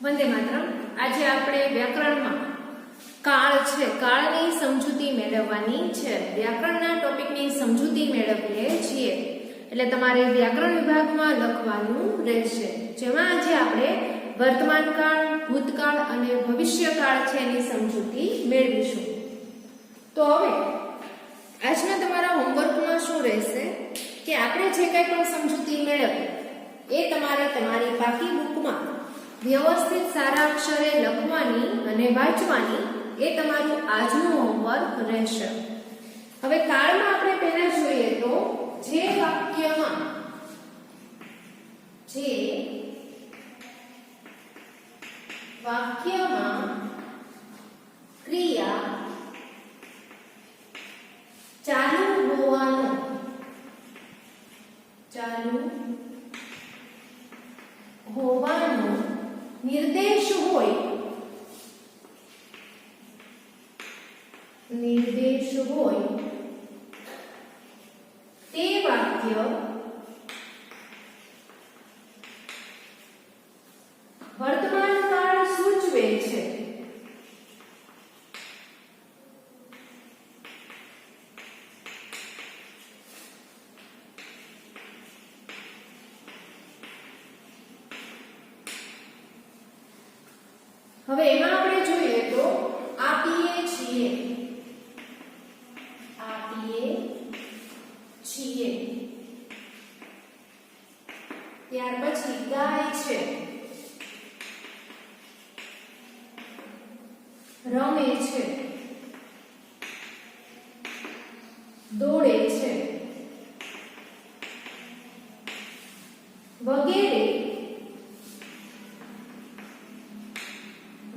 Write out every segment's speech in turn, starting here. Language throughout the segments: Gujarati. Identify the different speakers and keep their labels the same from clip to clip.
Speaker 1: વંદે માતરમ। આજે આપણે વ્યાકરણમાં કાળ છે, કાળની સમજૂતી મેળવવાની છે। વ્યાકરણના ટોપિકની સમજૂતી મેળવીએ છીએ એટલે તમારે વ્યાકરણ વિભાગમાં લખવાનું રહેશે, જેમાં આજે આપણે વર્તમાન કાળ, ભૂતકાળ અને ભવિષ્યકાળ છે એની સમજૂતી મેળવીશું। તો હવે આજના તમારા હોમવર્કમાં શું રહેશે કે આપણે જે કંઈ પણ સમજૂતી મેળવી એ તમારે તમારી બાકી બુકમાં વ્યવસ્થિત સારા અક્ષરે લખવાની અને વાંચવાની એ તમારું આજનું હોમવર્ક રહેશે। હવે કાળમાં આપણે પહેલા જોઈએ તો જે વાક્યમાં ક્રિયા ચાલુ હોવાનો નિર્દેશ હોય તે વાક્ય વર્તમાન કાળ સૂચવે છે। હવે એમાં આપણે જોઈએ તો આપીએ છીએ, ત્યાર પછી ગાય છે, રમે છે, દોડે છે વગેરે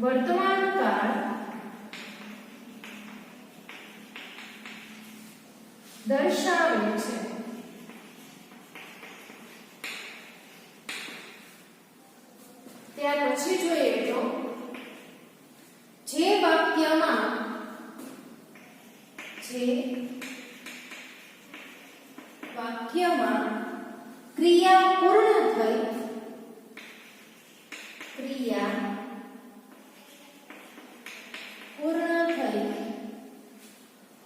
Speaker 1: વર્તમાન કાળ દર્શાવે છે। ત્યાર પછી જોઈએ તો જે વાક્યમાં ક્રિયા પૂર્ણ થઈ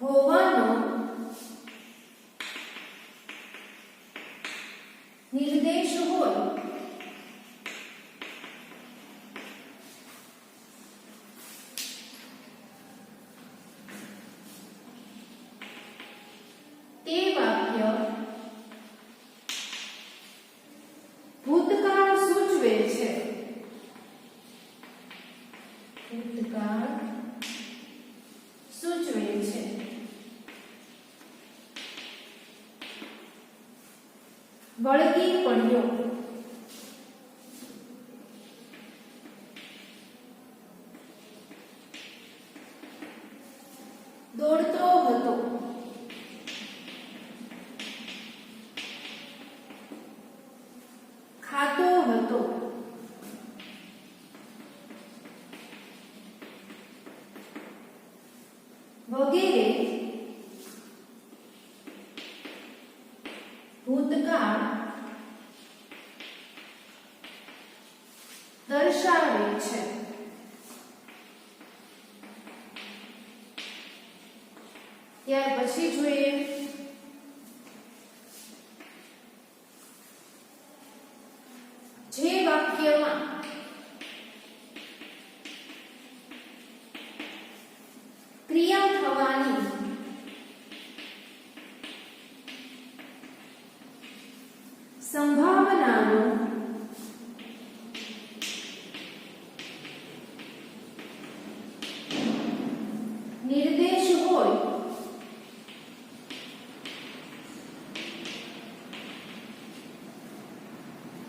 Speaker 1: હોવાનો નિર્દેશ હોય તે વાક્ય ભૂતકાળ સૂચવે છે। વળગી પડ્યો, દોડતો હતો, ખાતો હતો, વગેરે ભૂતકાળ દર્શાવે છે। ત્યાર પછી જોઈએ જે વાક્યમાં ક્રિયા થવાની સંભાવનાનો નિર્દેશ હોય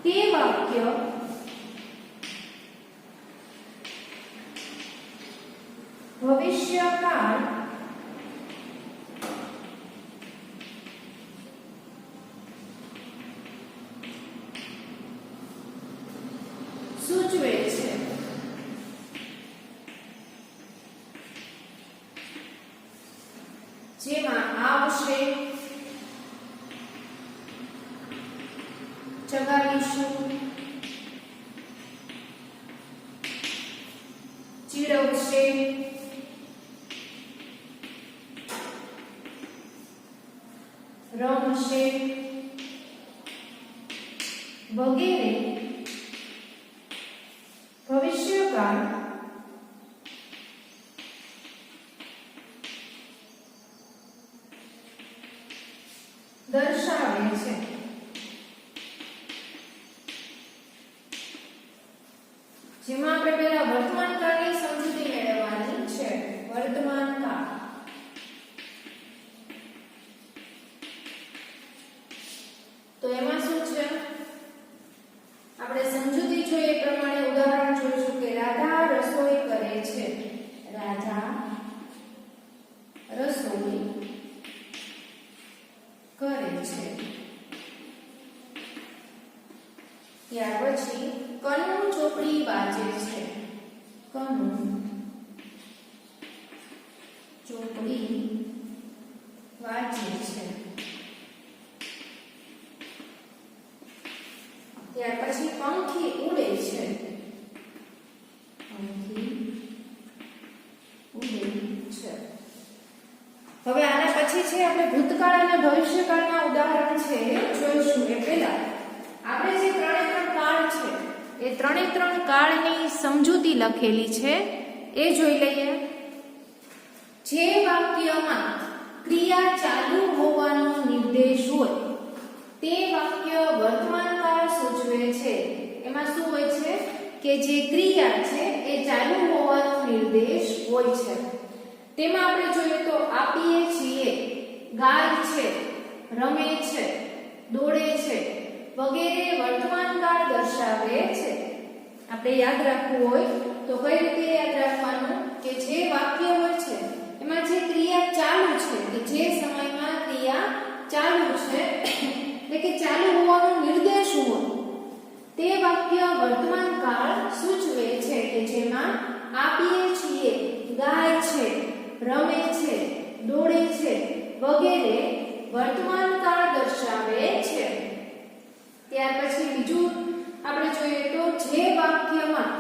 Speaker 1: તે વાક્ય ભવિષ્યકાળ સૂચવે છે। જેમાં આવશે, ચગાવીશું, રમશે વગેરે ભવિષ્યકાળ દર્શાવે છે. જેમાં આપણે પહેલા વર્તમાન કાળની સમજૂતી મેળવવાની છે. વર્તમાન કાળ તો એમાં શું છે, આપણે સમજૂતી જોઈએ એ પ્રમાણે ઉદાહરણ જોઈશું કે રાધા રસોઈ કરે છે. રાધા રસોઈ કરે છે. ત્યાર પછી કનુ ચોપડી વાંચે છે. કનુ ચોપડી વાંચે છે. ત્યાર પછી પંખી ઉડે છે. પંખી ઉડે છે. હવે આના પછી છે આપણે ભૂતકાળ અને ભવિષ્યકાળના ઉદાહરણ છે જોઈશું. એ પહેલા આપણે જે ત્રણે ત્રણ કાળ છે એ ત્રણે ત્રણ કાળની સમજૂતી લખેલી છે એ જોઈ લઈએ. જે વાક્યમાં ક્રિયા ચાલુ હોવાનો નિર્દેશ હોય તે વાક્ય વર્તમાન કાળ સૂચવે છે. એમાં શું હોય છે કે જે ક્રિયા છે એ ચાલુ હોવાનો નિર્દેશ હોય છે. તેમાં આપણે જોઈએ તો આપીએ છીએ, ગાય છે, રમે છે, દોડે છે વગેરે વર્તમાન કાળ દર્શાવે છે. આપણે યાદ રાખવું હોય તો કઈ રીતે યાદ રાખવાનું કે જે વાક્ય હોય છે એમાં જે ક્રિયા ચાલુ છે કે જે સમયમાં ક્રિયા ચાલુ છે એટલે કે ચાલુ હોવાનો નિર્દેશ હોય તે વાક્ય વર્તમાન કાળ સૂચવે છે. કે જેમાં આપીએ છીએ, ગાય છે, રમે છે, દોડે છે વગેરે વર્તમાન કાળ દર્શાવે છે. ત્યાર પછી બીજું આપણે જોઈએ તો જે વાક્યમાં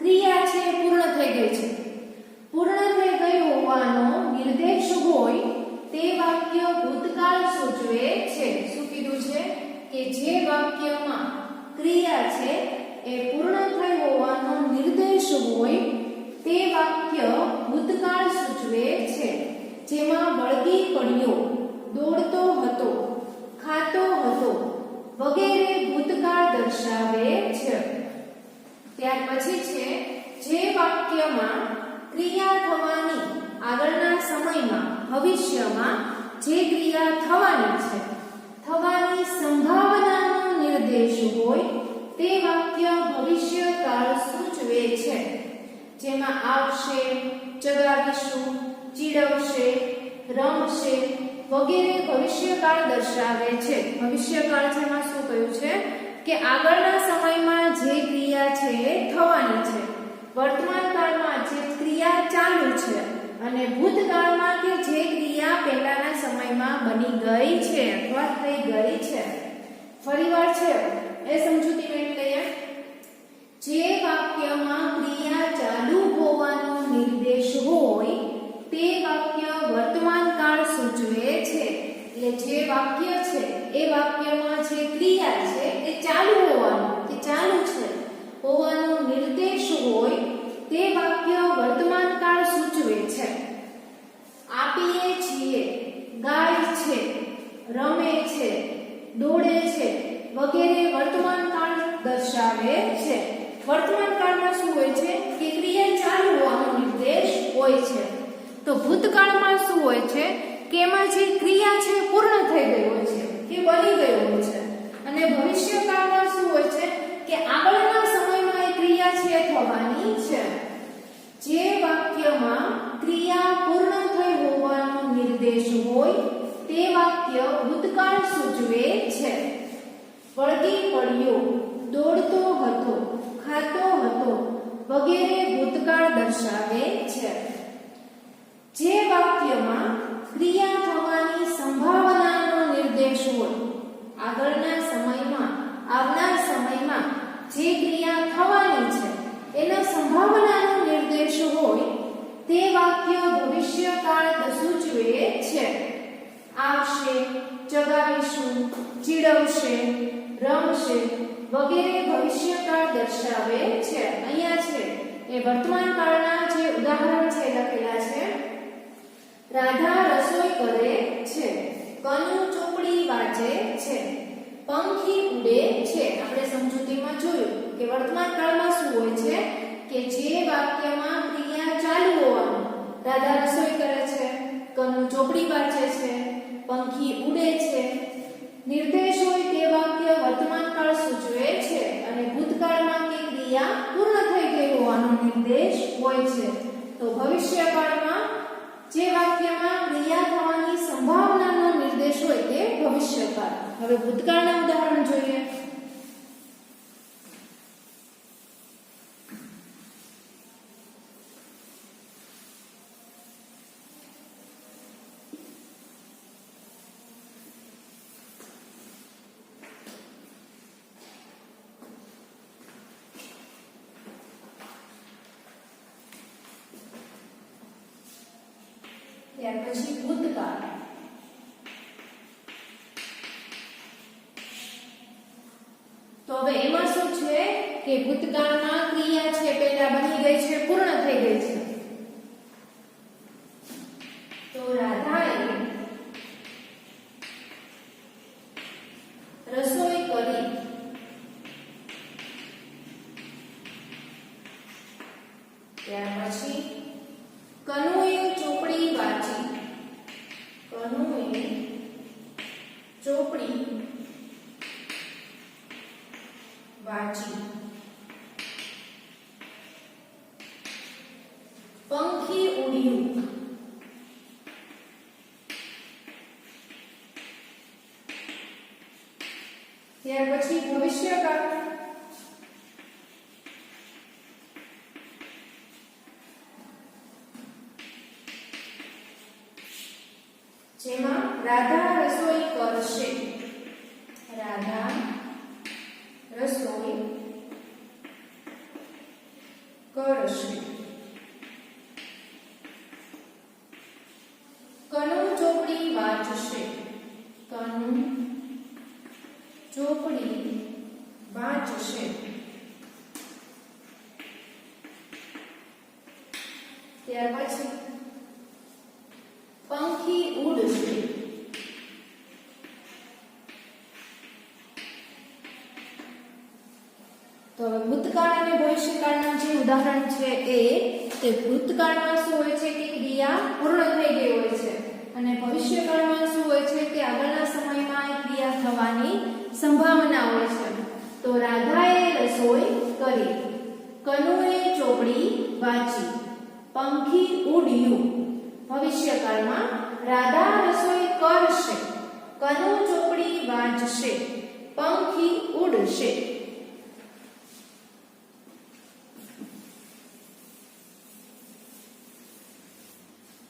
Speaker 1: ક્રિયા છે પૂર્ણ થઈ ગઈ છે, પૂર્ણ થઈ ગઈ હોવાનો નિર્દેશ હોય તે વાક્ય ભૂતકાળ સૂચવે છે. શું કીધું છે કે જે વાક્યમાં ક્રિયા છે એ પૂર્ણ થઈ હોવાનો નિર્દેશ હોય તે વાક્ય ભૂતકાળ સૂચવે છે. જેમાં વળગી પડ્યો, દોડતો હતો, ખાતો હતો વગેરે ભૂતકાળ દર્શાવે છે. ત્યાર પછી છે જે વાક્યમાં ક્રિયા થવાની આગળના સમયમાં ભવિષ્યમાં જે ક્રિયા થવાની છે થવાની સંભાવનાનો નિર્દેશ હોય તે વાક્ય ભવિષ્યકાળ સૂચવે છે. જેમાં આવશે, ચગાવીશું, ચીડવશે, રમશે વગેરે ભવિષ્યકાળ દર્શાવે છે. ભવિષ્યકાળ છે એમાં શું કહ્યું છે કે આગળના સમયમાં જે ક્રિયા છે એ થવાની છે. વર્તમાન કાળમાં જે ક્રિયા ચાલુ છે અને ભૂતકાળમાં કે જે ક્રિયા પહેલાના સમયમાં બની ગઈ છે અથવા થઈ ગઈ છે. ફરીવાર છે એ સમજૂતી મેળવી લઈએ. જે વાક્યમાં ક્રિયા ચાલુ હોવાનો નિર્દેશ હોય તે વાક્ય વર્તમાન કાળ સૂચવે છે. એટલે જે વાક્ય છે એ વાક્યમાં જે ક્રિયા છે એ ચાલુ હોવાનો કે ચાલુ છે હોવાનો નિર્દેશ હોય તે વાક્ય વર્તમાન કાળ સૂચવે છે. આપીએ છીએ, ગાય છે, રમે છે, દોડે છે વગેરે વર્તમાન કાળ દર્શાવે છે. વર્તમાન કાળમાં શું હોય છે કે ક્રિયા ચાલુ હોવાનો નિર્દેશ હોય છે. તો ભૂતકાળમાં શું હોય છે કે એમાં જે ક્રિયા છે પૂર્ણ થઈ ગઈ હોય છે કે બની ગઈ હોય છે. અને ભવિષ્યકાળમાં શું હોય છે કે આગળના સમયમાં એ ક્રિયા છે થવાની છે. જે વાક્યમાં ક્રિયા પૂર્ણ થઈ હોવાનો નિર્દેશ હોય તે વાક્ય ભૂતકાળ સૂચવે છે. વળગી પડ્યો, દોડતો હતો, ખાતો હતો વગેરે ભૂતકાળ દર્શાવે છે. જે વાક્યમાં ક્રિયા થવાની સંભાવનાનો નિર્દેશ હોય આગળના સમયમાં આવનાર સમયમાં જે ક્રિયા થવાની છે એના સંભાવનાનો નિર્દેશ હોય ચગાવીશું, ચીડવશે, રમશે વગેરે ભવિષ્યકાળ દર્શાવે છે. અહીંયા છે એ વર્તમાન કાળના જે ઉદાહરણ છે લખેલા છે. રાધા રસોઈ કરે છે, કનુ ચોપડી વાંચે છે, પંખી ઉડે છે. આપણે સમજૂતીમાં જોયું કે વર્તમાન કાળમાં શું હોય છે કે જે વાક્યમાં ક્રિયા ચાલુ હોવાનું, રાધા રસોઈ કરે છે, કનુ ચોપડી વાંચે છે, પંખી ઉડે છે, નિર્દેશ હોય તે વાક્ય વર્તમાન કાળ સૂચવે છે અને ભૂતકાળમાં કે ક્રિયા પૂર્ણ થઈ ગઈ હોવાનો નિર્દેશ હોય છે. તો ભવિષ્યકાળમાં જે વાક્યમાં ક્રિયા થવાની સંભાવનાનો નિર્દેશ હોય તે ભવિષ્યકાળ. હવે ભૂતકાળના ઉદાહરણ જોઈએ. ત્યાર પછી ભૂતકાળ. તો હવે એમાં શું છે કે ભૂતકાળમાં ક્રિયા છે પહેલા બની ગઈ છે, પૂર્ણ થઈ ગઈ છે. તો રાધાએ રસોઈ કરી, ત્યાર પછી કનુએ ચોપડી વાંચી, કનુએ ચોપડી વાંચી, પંખી ઉડ્યું, ત્યાર પછી ભવિષ્યકાળ. જેમાં રાધા રસોઈ કરશે, રાધા રસોઈ કરશે, કનુ ચોપડી વાંચશે, કનુ ચોપડી વાંચશે, ત્યાર પછી પંખી ઉડશે, તો હવે ભૂતકાળ અને ભવિષ્યકાળના જે ઉદાહરણ છે તે ભૂતકાળમાં શું હોય છે કે ક્રિયા પૂર્ણ થઈ ગઈ હોય છે અને ભવિષ્યકાળમાં શું હોય છે કે આગળના સમયમાં એ ક્રિયા થવાની સંભાવના હોય છે. તો રાધાએ રસોઈ કરી, કનુએ ચોપડી વાંચી, પંખી ઉડ્યું. ભવિષ્યકાળમાં રાધા રસોઈ કરશે, કનુ ચોપડી વાંચશે, પંખી ઉડશે.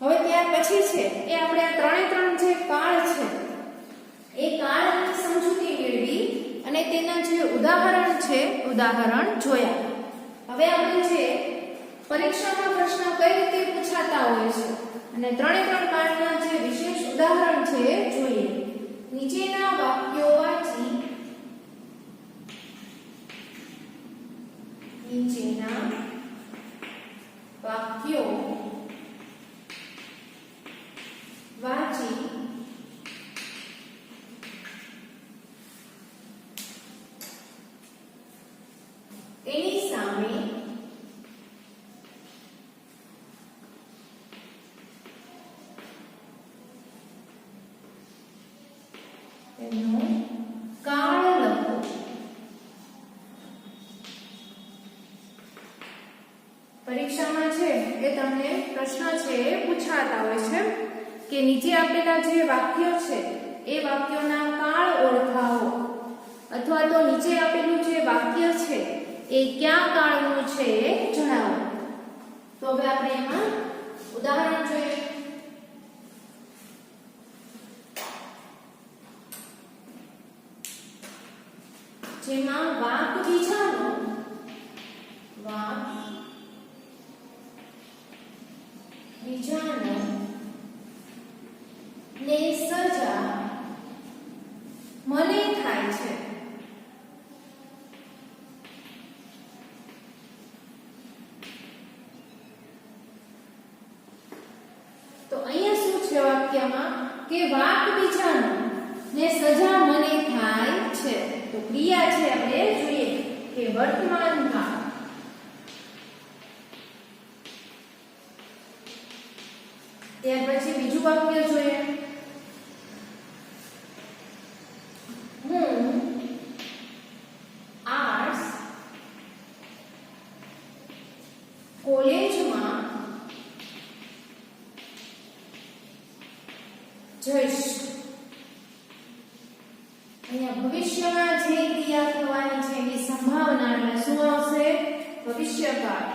Speaker 1: હવે ત્યાર પછી છે એ આપણે આ ત્રણ જે કાળ છે એ કાળની સમજૂતી મેળવી અને તેના જે ઉદાહરણ છે ઉદાહરણ જોયા. હવે આપણે જે પરીક્ષામાં પ્રશ્ન કઈ રીતે પૂછાતા હોય છે અને ત્રણ કાળના જે વિશેષ ઉદાહરણ છે જોઈએ. નીચેના વાક્યો વાંચી, નીચેના વાક્યો વાંચી એની સામે એનો કાળ લખો. પરીક્ષામાં છે એ તમને પ્રશ્ન છે એ પૂછાતા હોય છે કે નીચે આપેલા જે વાક્યો છે એ વાક્યોના કાળ ઓળખાવો અથવા તો નીચે આપેલું જે વાક્ય છે એ કયા કાળનું છે એ જણાવો. તો હવે આપણે એમાં ઉદાહરણ જોઈએ. જેમાં વાંક બીજાનો, વાંક બીજાનો ને સજા મને થાય છે. તો અહીંયા શું છે વાક્યમાં કે વાક બીજાનો ને સજા મને થાય છે. તો ક્રિયા છે આપણે જોઈએ કે વર્તમાન કાળ. ત્યાર પછી બીજું વાક્ય જોઈએ. હું આર્ટ્સ કોલેજમાં જઈશ. અહીંયા ભવિષ્યમાં જે ક્રિયા થવાની છે એની સંભાવના એટલે શું આવશે? ભવિષ્યકાળ.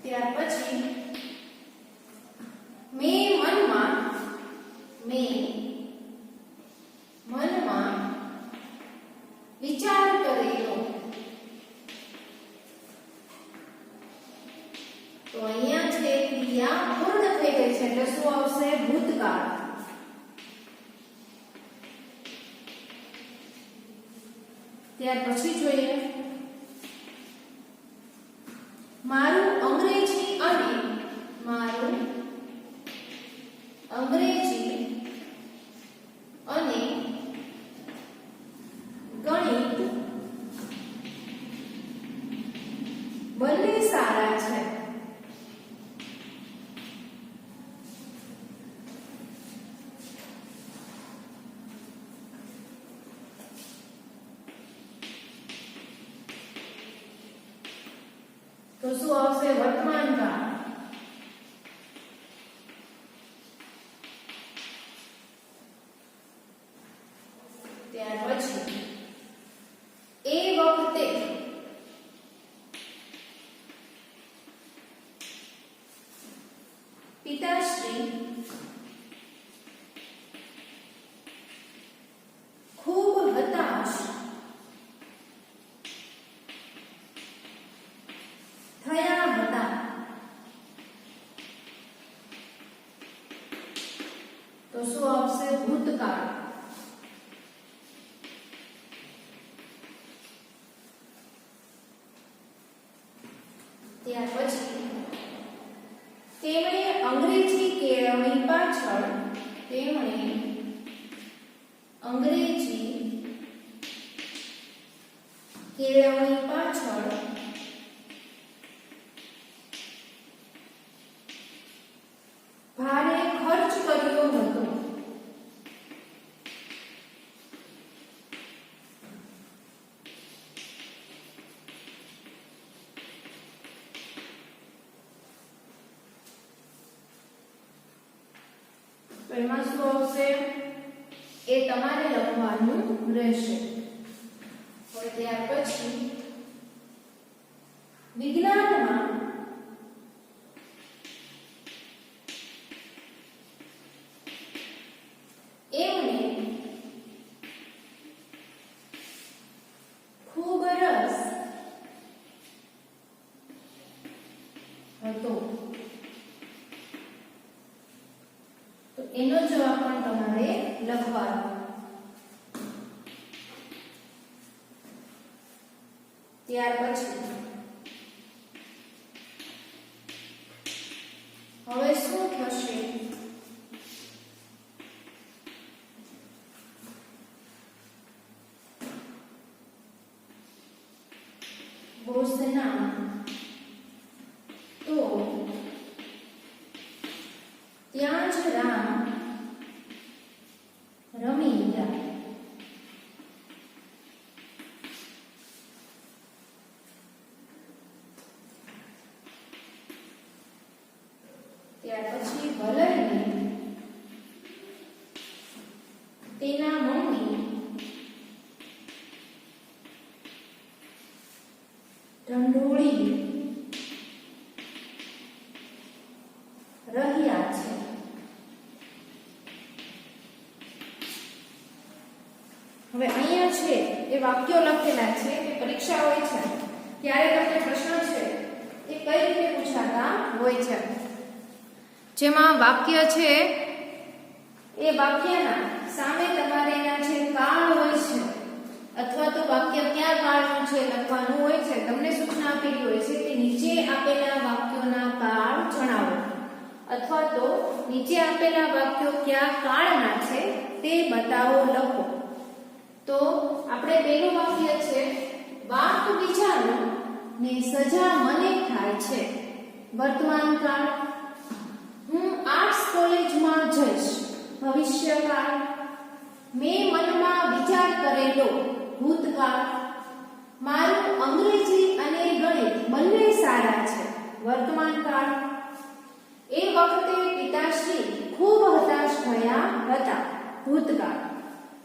Speaker 1: ત્યાર પછી મેં મનમાં વિચાર કરેલો. તો અહીંયા છે ક્રિયા પૂર્ણ થઈ ગઈ છે એટલે શું આવશે? ભૂતકાળ. ત્યાર પછી જોઈએ મારું અંગ્રેજી અને ગણિત બંને સારા છે. તો શું આવશે? વર્તમાન કાળ. ત્યાર પછી એ વખતે પિતાશ્રી ખૂબ હતાશ થયા હતા. તો શું આવશે? ભૂતકાળ. ત્યાર પછી તેમણે અંગ્રેજી કેળવણી પાછળ ભારે ખર્ચ કર્યો હતો. તો એમાં શું આવશે? એ તમારે લખવાનું રહેશે. ત્યાર પછી વિજ્ઞાનમાં એમને ખૂબ રસ હતો. તો એનો જવાબ પણ તમારે લખવાનો. ત્યાર પછી હવે શું થશે? ભોજના તો ત્યાં જ રામ રમી ગયા. ત્યાર પછી વલયને તેના મમ્મી ઢંઢોળી રહ્યા છે. હવે અહીંયા છે એ વાક્યો લખેલા છે કે પરીક્ષા હોય છે ત્યારે તમને પ્રશ્ન છે એ કઈ રીતે પૂછાતા હોય છે. જેમાં વાક્ય છે એ વાક્યના સામે તમારે એના જે કાળ હોય છે અથવા તો વાક્ય ક્યાં કાળનું છે લખવાનું હોય છે. તમને સૂચના આપેલી હોય છે કે નીચે આપેલા વાક્યોના કાળ જણાવો અથવા તો નીચે આપેલા વાક્યો ક્યાં કાળના છે તે બતાવો લખો. તો આપણે પહેલું વાક્ય છે વાક બીજાનું ને સજા મને થાય છે. વર્તમાન કાળ હું આર્ટ્સ કોલેજમાં જઈશ. ભવિષ્યકાળ મેં મનમાં વિચાર કરેલો. ભૂતકાળ મારું અંગ્રેજી અને ગણિત બંને સારા છે. વર્તમાન કાળ એ વખતે પિતાશ્રી ખૂબ હતાશ થયા હતા. ભૂતકાળ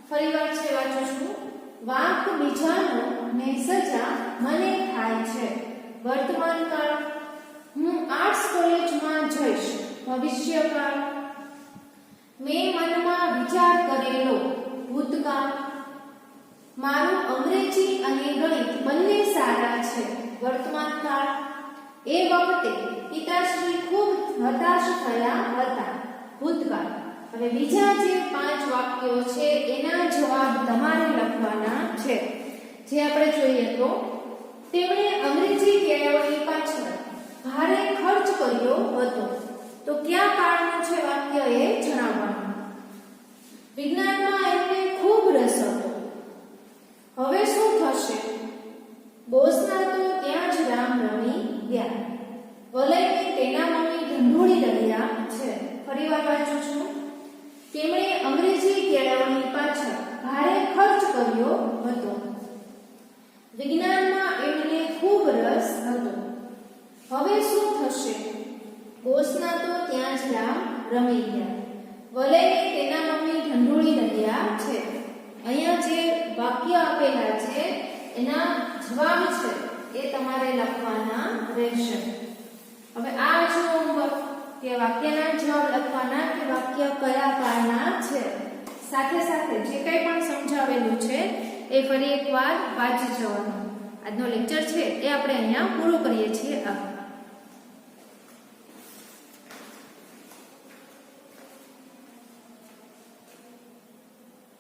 Speaker 1: ફરીવાર છે વાંચું છું. વાંક બીજાનો ને સજા મને થાય છે. વર્તમાન કાળ હું આર્ટ્સ કોલેજમાં જઈશ. ભવિષ્યકાળ મેં મનમાં વિચાર કરેલો. ભૂતકાળ મારું અંગ્રેજી અને ગણિત બંને સારા છે. વર્તમાન કાળ એ વખતે પિતાશ્રી ખૂબ હતાશ થયા હતા. ભૂતકાળ. હવે બીજા જે 5 વાક્યો છે એના જવાબ તમારે લખવાના છે. જે આપણે જોઈએ તો તેમણે અંગ્રેજી કેળવણી પાછળ ભારે ખર્ચ કર્યો હતો. તો કયા કાળનું છે વાક્ય એ જણાવવાનું. વિજ્ઞાનમાં એમને ખૂબ રસ હતો. હવે શું થશે? બોસના તો ત્યાં જ રામ રમી ગયા. વલયને તેના મમ્મી ઢંઢોળી રહ્યા છે. ફરીવાર વાંચું છું. તેમણે અંગ્રેજી કેળવણી પાછળ ભારે ખર્ચ કર્યો હતો. વિજ્ઞાનમાં એમને ખૂબ રસ હતો. હવે શું થશે? બોસના તો ત્યાં જ રામ રમી ગયા. વલયને તેના મમ્મી ઢંઢોળી રહ્યા છે. અહીંયા જે વાક્ય આપેલા છે એના જવાબ છે એ તમારે લખવાના રહેશે. હવે આ જો હોમવર્ક કે વાક્યના જવાબ લખવાના કે વાક્ય કયા કાળના છે. સાથે સાથે જે કંઈ પણ સમજાવેલું છે એ ફરી એકવાર વાંચી જવાનું. આજનો લેક્ચર છે એ આપણે અહીંયા પૂરો કરીએ છીએ.